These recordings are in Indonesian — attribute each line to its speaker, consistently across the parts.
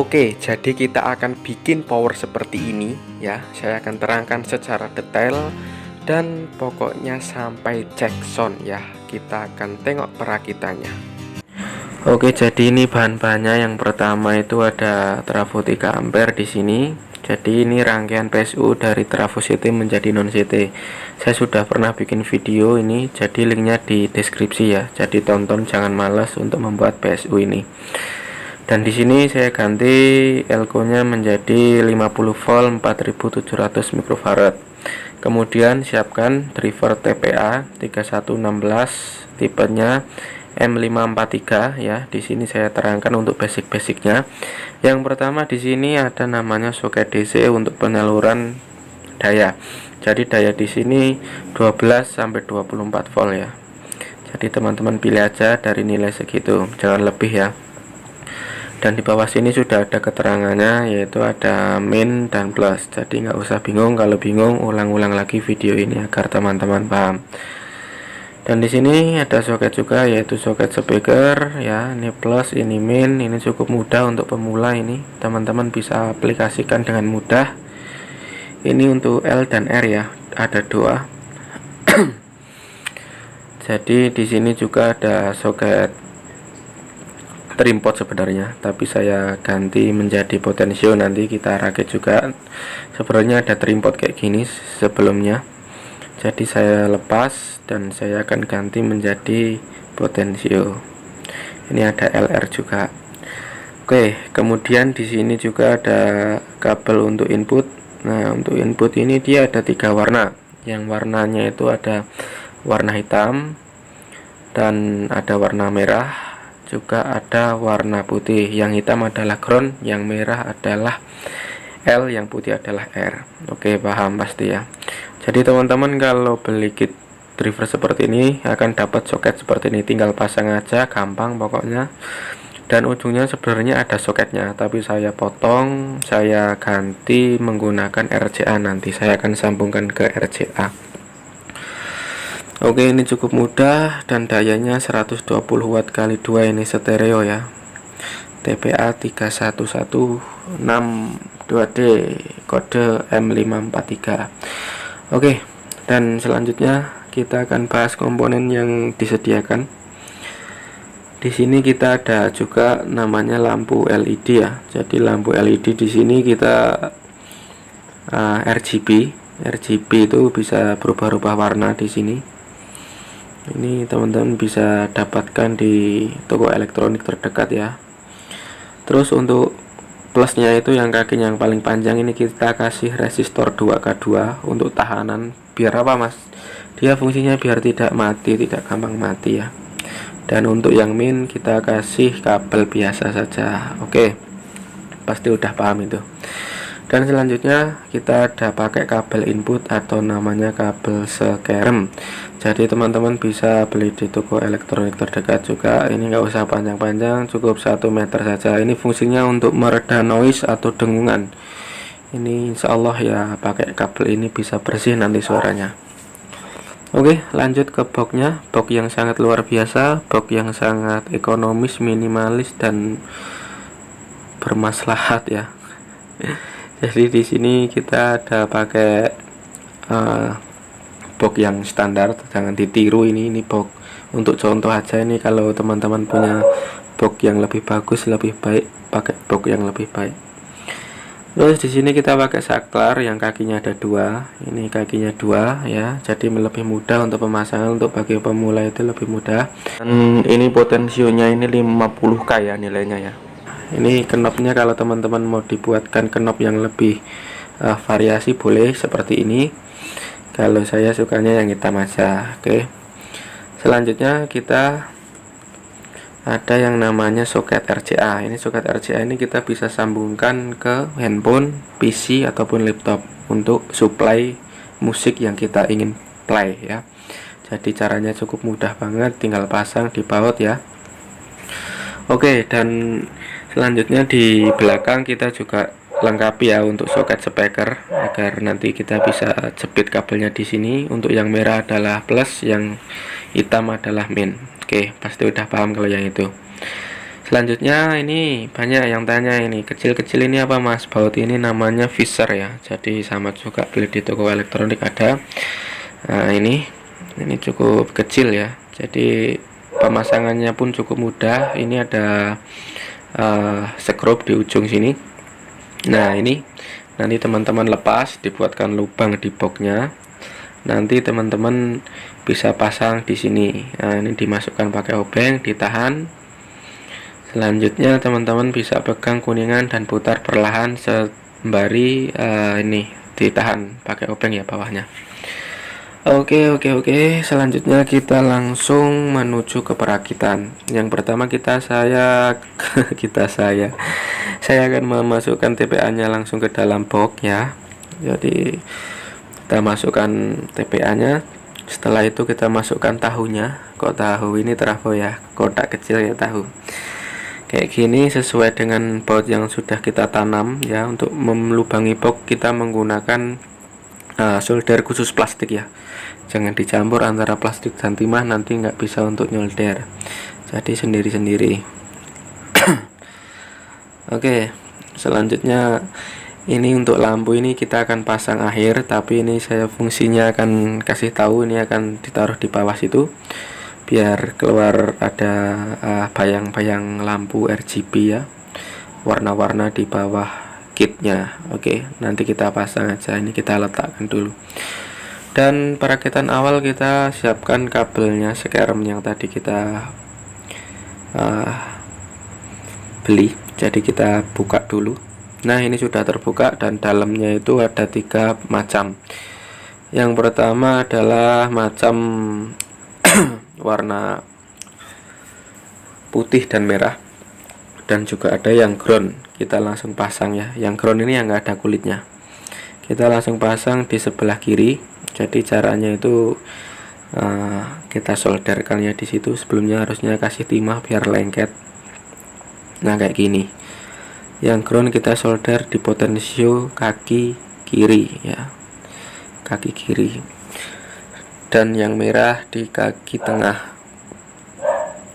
Speaker 1: Oke, jadi kita akan bikin power seperti ini ya. Saya akan terangkan secara detail dan pokoknya sampai cek sound ya. Kita akan tengok perakitannya. Oke, jadi ini bahan-bahannya. Yang pertama itu ada trafo 3 ampere di sini. Jadi ini rangkaian PSU dari trafo CT menjadi non CT. Saya sudah pernah bikin video ini, jadi linknya di deskripsi ya. Jadi tonton, jangan malas untuk membuat PSU ini. Dan di sini saya ganti elko-nya menjadi 50 volt 4700 mikrofarad. Kemudian siapkan driver TPA 3116 tipenya M543 ya. Di sini saya terangkan untuk basic-basicnya. Yang pertama di sini ada namanya soket DC untuk penyaluran daya. Jadi daya di sini 12 sampai 24 volt ya. Jadi teman-teman pilih aja dari nilai segitu, jangan lebih ya. Dan di bawah sini sudah ada keterangannya, yaitu ada min dan plus. Jadi nggak usah bingung. Kalau bingung, ulang-ulang lagi video ini agar teman-teman paham. Dan di sini ada soket juga, yaitu soket speaker ya. Ini plus, ini min. Ini cukup mudah untuk pemula, ini teman-teman bisa aplikasikan dengan mudah. Ini untuk L dan R ya, ada dua. Jadi di sini juga ada soket trimpot sebenarnya, tapi saya ganti menjadi potensio. Nanti kita rakit juga. Sebenarnya ada trimpot kayak gini sebelumnya, jadi saya lepas dan saya akan ganti menjadi potensio. Ini ada LR juga. Oke, kemudian di sini juga ada kabel untuk input. Nah, untuk input ini dia ada 3 warna. Yang warnanya itu ada warna hitam dan ada warna merah, juga ada warna putih. Yang hitam adalah ground, yang merah adalah L, yang putih adalah R. Oke, paham pasti ya. Jadi teman-teman kalau beli kit driver seperti ini akan dapat soket seperti ini, tinggal pasang aja, gampang pokoknya. Dan ujungnya sebenarnya ada soketnya, tapi saya potong, saya ganti menggunakan RCA. Nanti saya akan sambungkan ke RCA. Oke, ini cukup mudah dan dayanya 120 watt kali 2, ini stereo ya. TPA 3116-2D, kode M543. Oke, dan selanjutnya kita akan bahas komponen yang disediakan. Di sini kita ada juga namanya lampu LED ya. Jadi lampu LED di sini kita RGB itu bisa berubah-ubah warna di sini. Ini teman-teman bisa dapatkan di toko elektronik terdekat ya. Terus untuk plusnya itu yang kaki yang paling panjang ini kita kasih resistor 2K2 untuk tahanan. Biar apa mas? Dia fungsinya biar tidak mati, tidak gampang mati ya. Dan untuk yang min kita kasih kabel biasa saja. Oke, pasti udah paham itu. Dan selanjutnya kita ada pakai kabel input atau namanya kabel sekerem. Jadi teman-teman bisa beli di toko elektronik terdekat juga. Ini nggak usah panjang-panjang, cukup 1 meter saja. Ini fungsinya untuk mereda noise atau dengungan. Ini insya Allah ya, pakai kabel ini bisa bersih nanti suaranya. Oke, lanjut ke boxnya. Box yang sangat luar biasa, box yang sangat ekonomis, minimalis dan bermaslahat ya. Jadi di sini kita ada pakai box yang standar, jangan ditiru. Ini box untuk contoh aja. Ini kalau teman-teman punya box yang lebih bagus, lebih baik, pakai box yang lebih baik. Terus di sini kita pakai saklar yang kakinya ada 2. Ini kakinya 2 ya, jadi lebih mudah untuk pemasangan. Untuk bagi pemula itu lebih mudah. Dan ini potensionya ini 50K ya nilainya ya. Ini knopnya kalau teman-teman mau dibuatkan knop yang lebih variasi boleh seperti ini. Kalau saya sukanya yang hitam aja. Oke. Selanjutnya kita ada yang namanya soket RCA. Ini soket RCA ini kita bisa sambungkan ke handphone, PC ataupun laptop untuk supply musik yang kita ingin play ya. Jadi caranya cukup mudah banget, tinggal pasang di baut ya. Oke, dan selanjutnya di belakang kita juga lengkapi ya untuk soket speaker agar nanti kita bisa jepit kabelnya di sini. Untuk yang merah adalah plus, yang hitam adalah min. Oke, pasti udah paham kalau yang itu. Selanjutnya ini banyak yang tanya, ini kecil-kecil ini apa mas? Baut ini namanya Fisher ya, jadi sama juga beli di toko elektronik ada. Nah ini cukup kecil ya, jadi pemasangannya pun cukup mudah. Ini ada skrup di ujung sini. Nah ini nanti teman-teman lepas, dibuatkan lubang di boxnya. Nanti teman-teman bisa pasang di sini. Nah ini dimasukkan pakai obeng, ditahan. Selanjutnya teman-teman bisa pegang kuningan dan putar perlahan sembari ini ditahan pakai obeng ya bawahnya. Oke. Selanjutnya kita langsung menuju ke perakitan. Yang pertama saya akan memasukkan TPA-nya langsung ke dalam box ya. Jadi kita masukkan TPA-nya. Setelah itu kita masukkan tahunya. Kok tahu ini trafo ya, kotak kecil ya tahu. Kayak gini sesuai dengan baut yang sudah kita tanam ya. Untuk melubangi box kita menggunakan solder khusus plastik ya, jangan dicampur antara plastik dan timah, nanti nggak bisa untuk nyolder, jadi sendiri-sendiri. Oke, selanjutnya ini untuk lampu ini kita akan pasang akhir, tapi ini saya fungsinya akan kasih tahu, ini akan ditaruh di bawah situ biar keluar ada bayang-bayang lampu RGB ya, warna-warna di bawah kitnya. Oke, nanti kita pasang aja, ini kita letakkan dulu. Dan perakitan awal kita siapkan kabelnya sekarang yang tadi kita beli, jadi kita buka dulu. Nah ini sudah terbuka dan dalamnya itu ada 3 macam. Yang pertama adalah macam warna putih dan merah, dan juga ada yang ground. Kita langsung pasang ya, yang ground ini yang nggak ada kulitnya, kita langsung pasang di sebelah kiri. Jadi caranya itu kita solderkannya di situ. Sebelumnya harusnya kasih timah biar lengket. Nah kayak gini. Yang ground kita solder di potensio kaki kiri ya, kaki kiri, dan yang merah di kaki tengah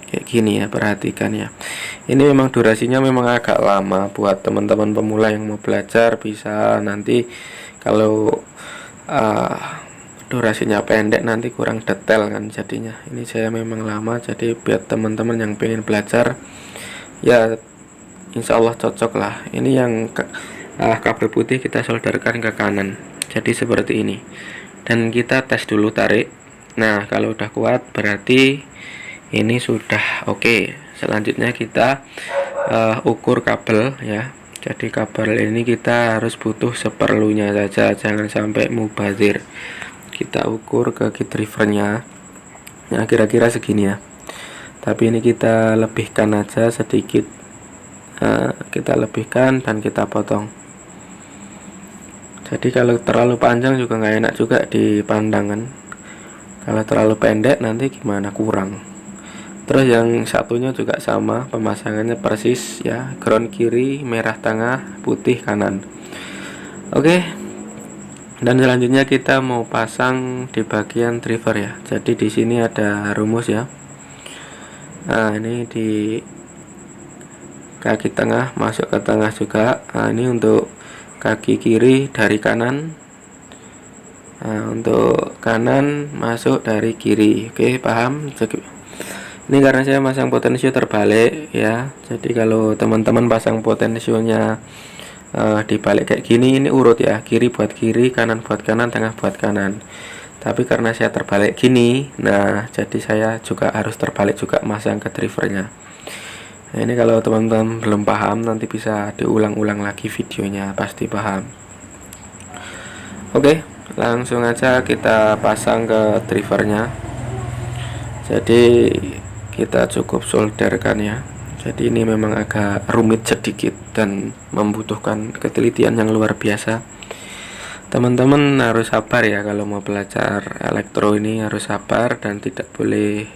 Speaker 1: kayak gini ya. Perhatikan ya, ini memang durasinya memang agak lama buat teman-teman pemula yang mau belajar. Bisa nanti kalau durasinya pendek nanti kurang detail kan jadinya. Ini saya memang lama, jadi biar teman-teman yang pengen belajar ya insya Allah cocok lah. Ini yang kabel putih kita solderkan ke kanan, jadi seperti ini. Dan kita tes dulu, tarik. Nah kalau udah kuat berarti ini sudah oke. Selanjutnya kita ukur kabel ya. Jadi kabel ini kita harus butuh seperlunya saja, jangan sampai mubazir. Kita ukur ke key drivernya, nah kira-kira segini ya, tapi ini kita lebihkan aja sedikit. Kita lebihkan dan kita potong. Jadi kalau terlalu panjang juga nggak enak juga di pandangan. Kalau terlalu pendek nanti gimana, kurang. Terus yang satunya juga sama, pemasangannya persis ya, ground kiri, merah tengah, putih kanan. Oke. Dan selanjutnya kita mau pasang di bagian driver ya. Jadi di sini ada rumus ya. Nah ini di kaki tengah masuk ke tengah juga. Nah ini untuk kaki kiri dari kanan. Nah untuk kanan masuk dari kiri. Oke, paham? Ini karena saya pasang potensio terbalik ya. Jadi kalau teman-teman pasang potensionya dibalik kayak gini, ini urut ya, kiri buat kiri, kanan buat kanan, tengah buat kanan. Tapi karena saya terbalik gini, nah jadi saya juga harus terbalik juga masang ke drivernya. Nah, ini kalau teman-teman belum paham nanti bisa diulang-ulang lagi videonya, pasti paham. Oke, langsung aja kita pasang ke drivernya. Jadi kita cukup solderkan ya. Jadi ini memang agak rumit sedikit dan membutuhkan ketelitian yang luar biasa. Teman-teman harus sabar ya, kalau mau belajar elektro ini harus sabar dan tidak boleh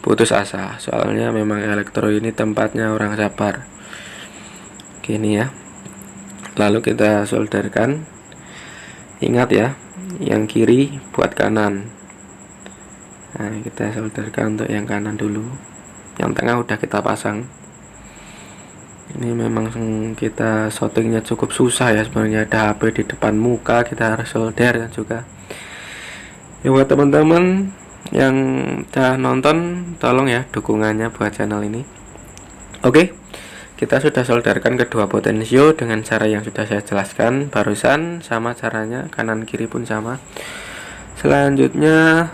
Speaker 1: putus asa. Soalnya memang elektro ini tempatnya orang sabar. Gini ya. Lalu kita solderkan. Ingat ya, yang kiri buat kanan. Nah, kita solderkan untuk yang kanan dulu. Yang tengah udah kita pasang. Ini memang kita shootingnya cukup susah ya sebenarnya, ada HP di depan muka, kita harus solder dan juga ya buat teman-teman yang udah nonton, tolong ya dukungannya buat channel ini. Oke, kita sudah solderkan kedua potensio dengan cara yang sudah saya jelaskan barusan, sama caranya kanan kiri pun sama. Selanjutnya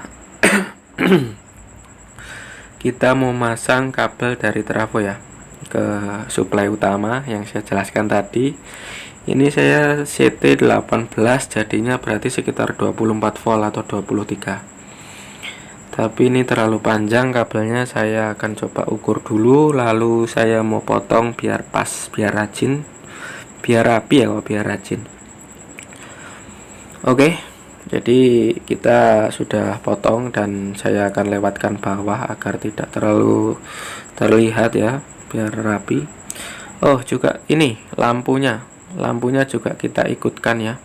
Speaker 1: kita mau masang kabel dari trafo ya ke suplai utama yang saya jelaskan tadi. Ini saya CT18, jadinya berarti sekitar 24 volt atau 23. Tapi ini terlalu panjang kabelnya, saya akan coba ukur dulu, lalu saya mau potong biar pas, biar rajin, biar rapi ya, biar rajin. Oke, jadi kita sudah potong dan saya akan lewatkan bawah agar tidak terlalu terlihat ya, biar rapi. Oh, juga ini lampunya juga kita ikutkan ya.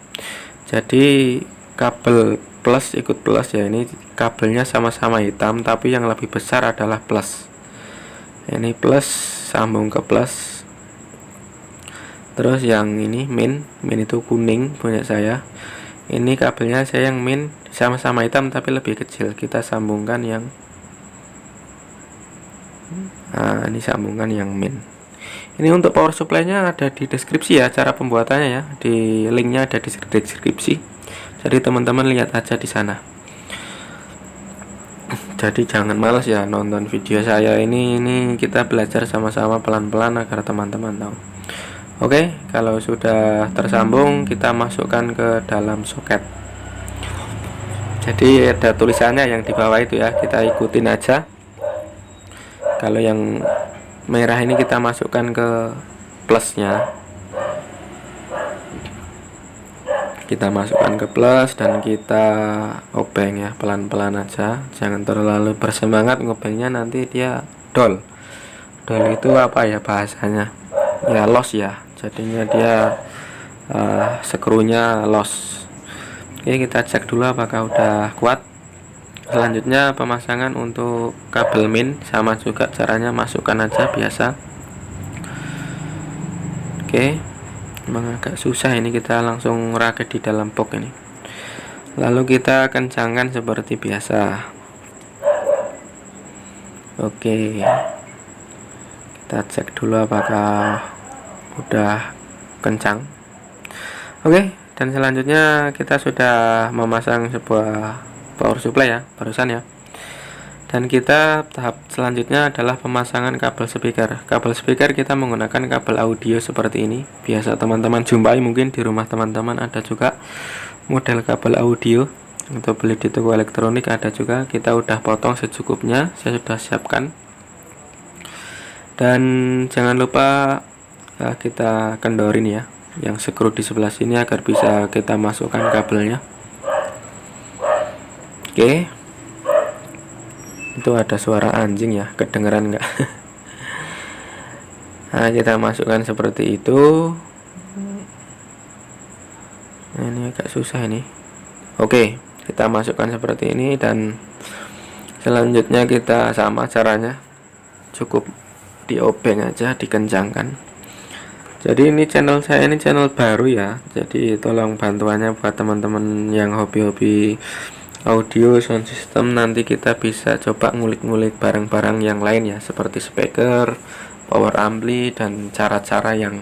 Speaker 1: Jadi kabel plus ikut plus ya, ini kabelnya sama-sama hitam tapi yang lebih besar adalah plus. Ini plus sambung ke plus. Terus yang ini min itu kuning punya saya. Ini kabelnya saya yang min sama-sama hitam tapi lebih kecil. Kita sambungkan yang ini sambungan yang min. Ini untuk power supply-nya ada di deskripsi ya, cara pembuatannya ya. Di linknya ada di deskripsi. Jadi teman-teman lihat aja di sana. Jadi jangan males ya nonton video saya ini kita belajar sama-sama pelan-pelan agar teman-teman tahu. Oke, kalau sudah tersambung kita masukkan ke dalam soket. Jadi ada tulisannya yang di bawah itu ya, kita ikutin aja. Kalau yang merah ini kita masukkan ke plusnya, kita masukkan ke plus dan kita obeng ya, pelan-pelan aja, jangan terlalu bersemangat ngobengnya, nanti dia dol itu apa ya bahasanya ya, loss ya, jadinya dia skrunya loss. Oke, kita cek dulu apakah udah kuat. Selanjutnya pemasangan untuk kabel min, sama juga caranya, masukkan aja biasa. Oke, memang agak susah ini, kita langsung rakit di dalam box ini. Lalu kita kencangkan seperti biasa. Oke, kita cek dulu apakah udah kencang. Oke, dan selanjutnya kita sudah memasang sebuah power supply ya barusan ya, dan kita tahap selanjutnya adalah pemasangan kabel speaker. Kabel speaker kita menggunakan kabel audio seperti ini, biasa teman-teman jumpai mungkin di rumah teman-teman, ada juga model kabel audio untuk beli di toko elektronik, ada juga. Kita udah potong secukupnya, saya sudah siapkan. Dan jangan lupa kita kendorin ya yang skru di sebelah sini agar bisa kita masukkan kabelnya. Oke, itu ada suara anjing ya, kedengeran nggak? Nah, kita masukkan seperti itu. Nah, ini agak susah ini. Oke, kita masukkan seperti ini, dan selanjutnya kita sama caranya, cukup diobeng aja, dikencangkan. Jadi ini channel saya, ini channel baru ya, jadi tolong bantuannya buat teman-teman yang hobi-hobi audio sound system. Nanti kita bisa coba ngulik-ngulik barang-barang yang lain ya, seperti speaker, power ampli, dan cara-cara yang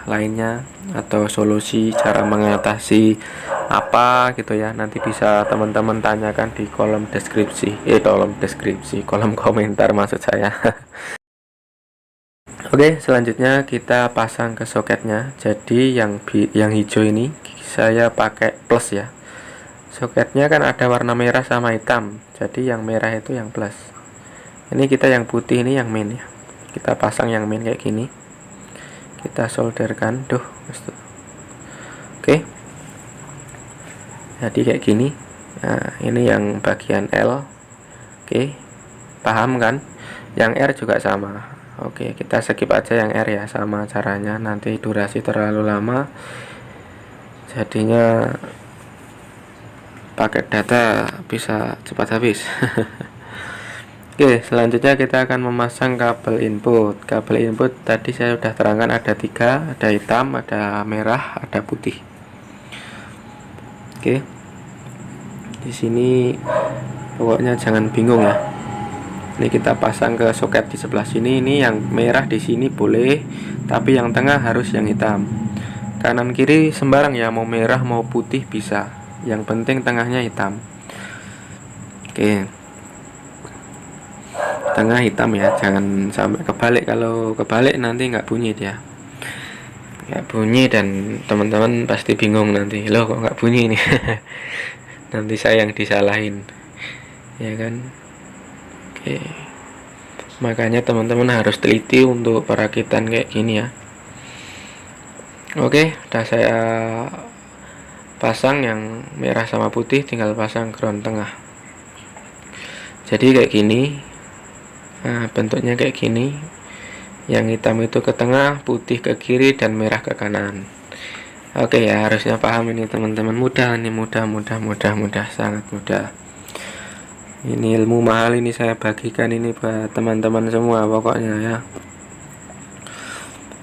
Speaker 1: lainnya, atau solusi cara mengatasi apa gitu ya. Nanti bisa teman-teman tanyakan di kolom deskripsi, kolom komentar maksud saya. Oke, selanjutnya kita pasang ke soketnya. Jadi yang hijau ini saya pakai plus ya. Soketnya kan ada warna merah sama hitam, jadi yang merah itu yang plus. Ini kita yang putih ini yang min ya. Kita pasang yang min kayak gini. Kita solderkan, Oke. Jadi kayak gini. Nah, ini yang bagian L. Oke. Paham kan? Yang R juga sama. Oke, kita skip aja yang R ya, sama caranya. Nanti durasi terlalu lama, jadinya paket data bisa cepat habis. Oke, selanjutnya kita akan memasang kabel input. Kabel input tadi saya sudah terangkan ada 3, ada hitam, ada merah, ada putih. Oke, di sini pokoknya jangan bingung ya. Ini kita pasang ke soket di sebelah sini. Ini yang merah di sini boleh, tapi yang tengah harus yang hitam. Kanan kiri sembarang ya, mau merah mau putih bisa. Yang penting tengahnya hitam. Oke, tengah hitam ya, jangan sampai kebalik. Kalau kebalik nanti nggak bunyi dia, nggak bunyi, dan teman-teman pasti bingung nanti, loh kok nggak bunyi ini. Nanti saya yang disalahin, ya kan. Oke, makanya teman-teman harus teliti untuk perakitan kayak gini ya. Oke, udah saya pasang yang merah sama putih, tinggal pasang ground tengah. Jadi kayak gini. Nah, bentuknya kayak gini. Yang hitam itu ke tengah, putih ke kiri, dan merah ke kanan. Oke ya, harusnya paham ini teman-teman. Mudah, sangat mudah. Ini ilmu mahal, ini saya bagikan ini buat teman-teman semua pokoknya ya.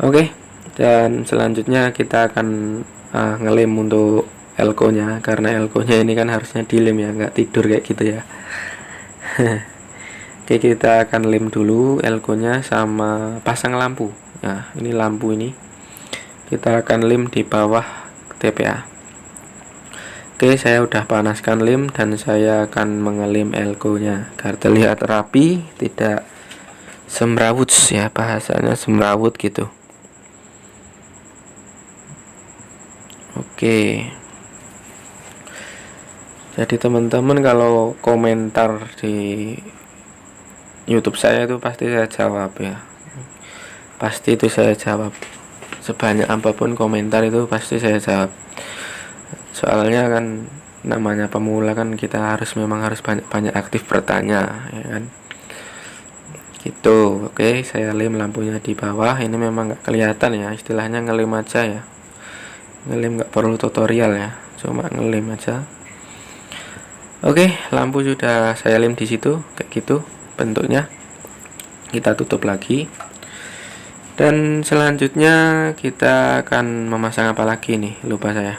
Speaker 1: Oke, dan selanjutnya kita akan ngelem untuk elko nya, karena elko nya ini kan harusnya dilem ya, nggak tidur kayak gitu ya. Oke, kita akan lem dulu elko-nya sama pasang lampu. Nah, ini lampu ini kita akan lem di bawah TPA. Oke, saya udah panaskan lem dan saya akan mengelem elko-nya agar terlihat rapi, tidak semrawut ya, bahasanya semrawut gitu. Oke. Jadi teman-teman kalau komentar di YouTube saya itu pasti saya jawab ya, pasti itu saya jawab, sebanyak apapun komentar itu pasti saya jawab. Soalnya kan namanya pemula kan kita memang harus banyak aktif bertanya ya kan gitu. Oke, saya lem lampunya di bawah. Ini memang nggak kelihatan ya, istilahnya ngelem aja ya, ngelem nggak perlu tutorial ya, cuma ngelem aja. Oke, lampu sudah saya lem di situ kayak gitu bentuknya. Kita tutup lagi, dan selanjutnya kita akan memasang apa lagi nih, lupa saya.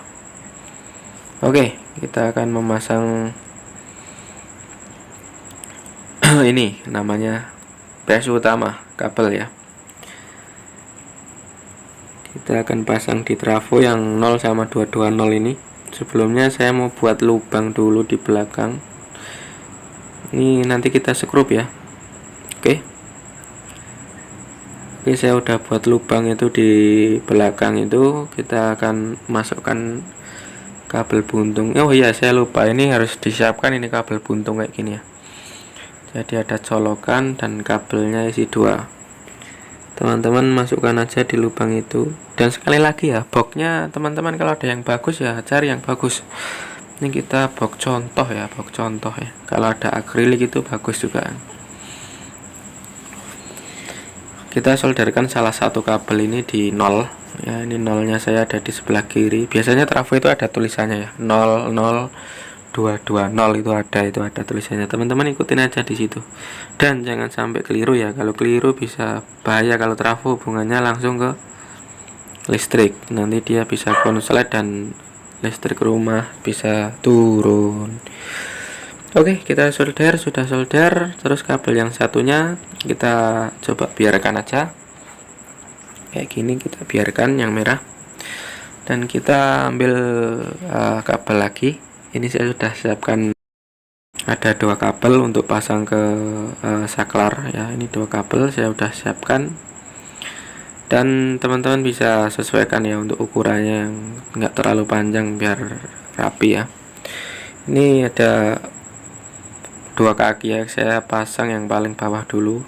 Speaker 1: Oke, kita akan memasang ini namanya PSU utama, kabel ya. Kita akan pasang di trafo yang 0 sama 220 ini. Sebelumnya saya mau buat lubang dulu di belakang. Ini nanti kita skrup ya. Oke, saya udah buat lubang itu di belakang itu. Kita akan masukkan kabel buntung. Oh iya, saya lupa, ini harus disiapkan ini kabel buntung kayak gini ya. Jadi ada colokan dan kabelnya isi 2. Teman-teman masukkan aja di lubang itu. Dan sekali lagi ya, boxnya teman-teman kalau ada yang bagus ya cari yang bagus. Ini kita box contoh ya, box contoh ya. Kalau ada akrilik itu bagus juga. Kita solderkan salah satu kabel ini di 0 ya. Ini 0-nya saya ada di sebelah kiri. Biasanya trafo itu ada tulisannya ya, 0 0 2 2 0 itu ada tulisannya. Teman-teman ikutin aja di situ. Dan jangan sampai keliru ya. Kalau keliru bisa bahaya, kalau trafo hubungannya langsung ke listrik. Nanti dia bisa konslet dan listrik rumah bisa turun. Oke, kita solder, sudah solder. Terus kabel yang satunya kita coba biarkan aja kayak gini, kita biarkan yang merah. Dan kita ambil kabel lagi. Ini saya sudah siapkan, ada 2 kabel untuk pasang ke saklar ya. Ini 2 kabel saya sudah siapkan, dan teman-teman bisa sesuaikan ya untuk ukurannya yang nggak terlalu panjang biar rapi ya. Ini ada 2 kaki ya, saya pasang yang paling bawah dulu.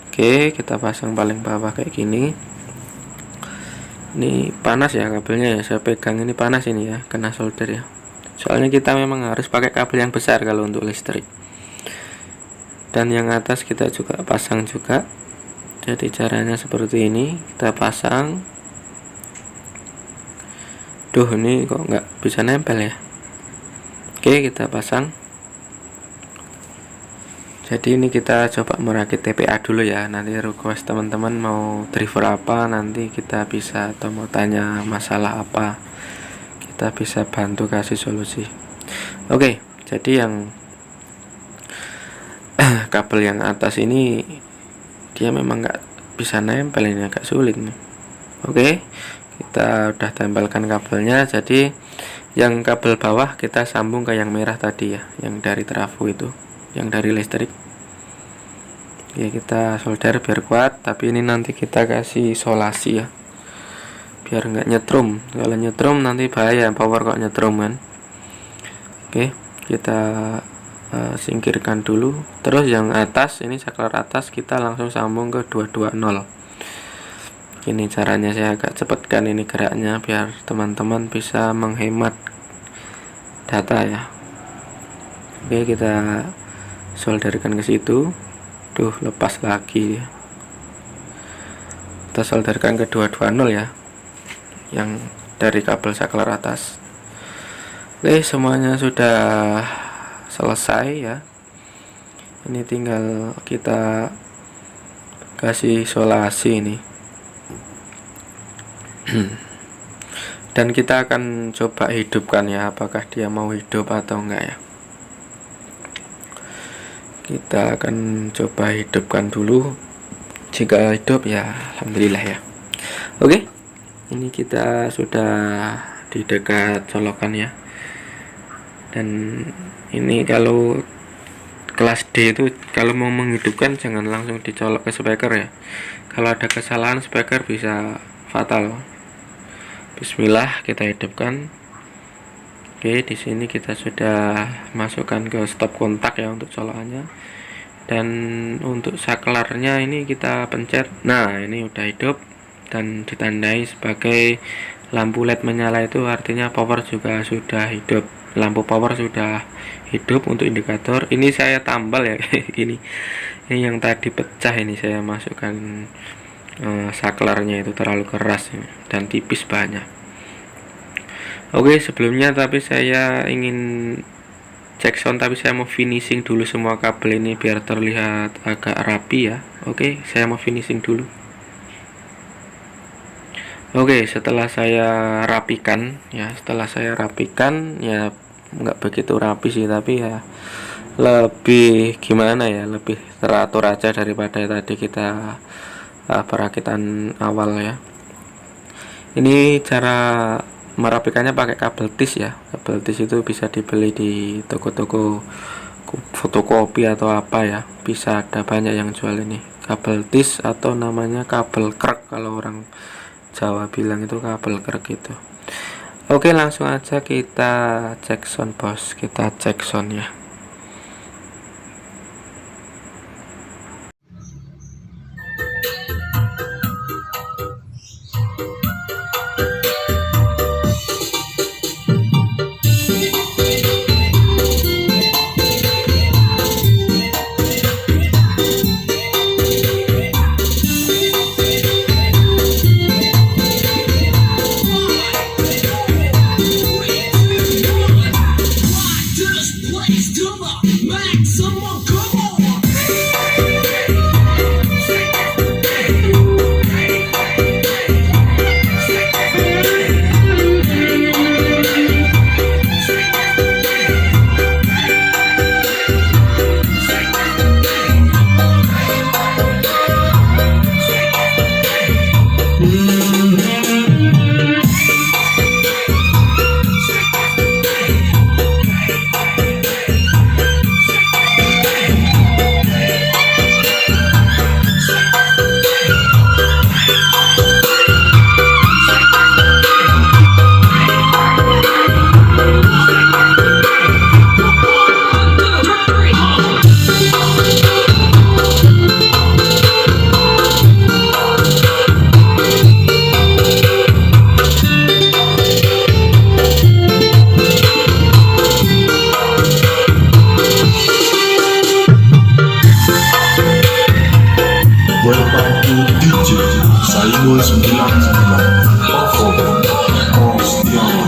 Speaker 1: Oke, kita pasang paling bawah kayak gini. Ini panas ya kabelnya ya, saya pegang ini panas ini ya, kena solder ya. Soalnya kita memang harus pakai kabel yang besar kalau untuk listrik. Dan yang atas kita juga pasang juga. Jadi caranya seperti ini, kita pasang. Duh, ini kok nggak bisa nempel ya. Oke, kita pasang. Jadi ini kita coba merakit TPA dulu ya. Nanti request teman-teman mau driver apa, nanti kita bisa, atau mau tanya masalah apa, kita bisa bantu kasih solusi. Oke, jadi yang kabel yang atas ini dia memang nggak bisa nempel, ini agak sulit nih. Oke, kita udah tempelkan kabelnya. Jadi yang kabel bawah kita sambung ke yang merah tadi ya, yang dari trafo itu, yang dari listrik. Ya, kita solder biar kuat, tapi ini nanti kita kasih isolasi ya, biar nggak nyetrum. Kalau nyetrum nanti bahaya, power kok nyetrum kan. Oke, kita singkirkan dulu. Terus yang atas, ini saklar atas kita langsung sambung ke 220. Ini caranya, saya agak cepatkan ini geraknya biar teman-teman bisa menghemat data ya. Oke, kita solderkan ke situ. Tuh, lepas lagi ya. Kita solderkan ke 220 ya, yang dari kabel saklar atas. Oke, semuanya sudah selesai ya. Ini tinggal kita kasih isolasi ini. Dan kita akan coba hidupkan ya, apakah dia mau hidup atau enggak ya. Kita akan coba hidupkan dulu. Jika hidup ya alhamdulillah ya. Oke, ini kita sudah di dekat colokan ya. Dan ini kalau kelas D itu kalau mau menghidupkan jangan langsung dicolok ke speaker ya. Kalau ada kesalahan speaker bisa fatal. Bismillah, kita hidupkan. Oke, di sini kita sudah masukkan ke stop kontak ya untuk colokannya. Dan untuk saklarnya ini kita pencet. Nah, ini udah hidup dan ditandai sebagai lampu LED menyala, itu artinya power juga sudah hidup. Lampu power sudah hidup. Untuk indikator ini saya tambal ya kayak gini. Ini yang tadi pecah, ini saya masukkan saklarnya itu terlalu keras ini, dan tipis banyak. Oke, sebelumnya tapi saya ingin cek sound, tapi saya mau finishing dulu semua kabel ini biar terlihat agak rapi ya. Oke, saya mau finishing dulu. Oke, setelah saya rapikan ya, ya nggak begitu rapi sih, tapi ya lebih gimana ya, lebih teratur aja daripada tadi kita perakitan awal ya. Ini cara merapikannya pakai kabel tis ya. Kabel tis itu bisa dibeli di toko-toko fotokopi atau apa ya, bisa ada banyak yang jual ini kabel tis, atau namanya kabel krek kalau orang Jawa bilang itu kabel krek itu. Oke, langsung aja kita cek sound bos, kita cek sound ya.
Speaker 2: Saimo 99 Perform Kong Setia